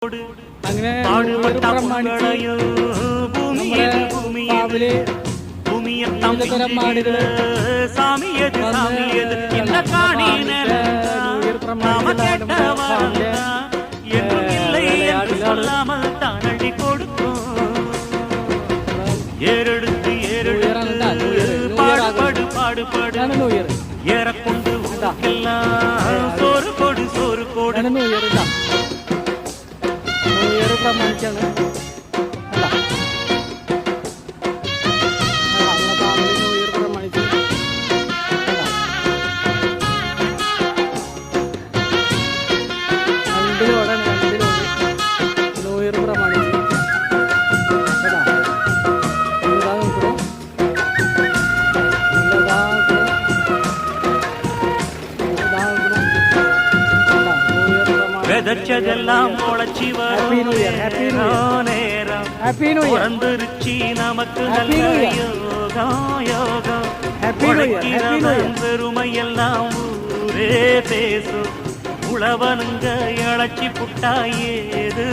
അങ്ങനെ ഭൂമിയെ ஏறெடுத்து பாடுபடு பாடுபடு ஏறக்கொண்டு சோறு போடு சோறு போடு പ്രമാണിച്ചാണ് ന്യൂ ഇയർ പ്രമാണിച്ച് രണ്ടിലോടാണ് ന്യൂ ഇയർ പ്രമാണിച്ച് விதைச்சதெல்லாம் முளைச்சி வரும் நேரம் பிறந்துருச்சி நமக்கு நல்ல யோகம் யோகம் பெருமையெல்லாம் ஊரே பேசும் உழவனுங்க இழைச்சி புட்டா ஏது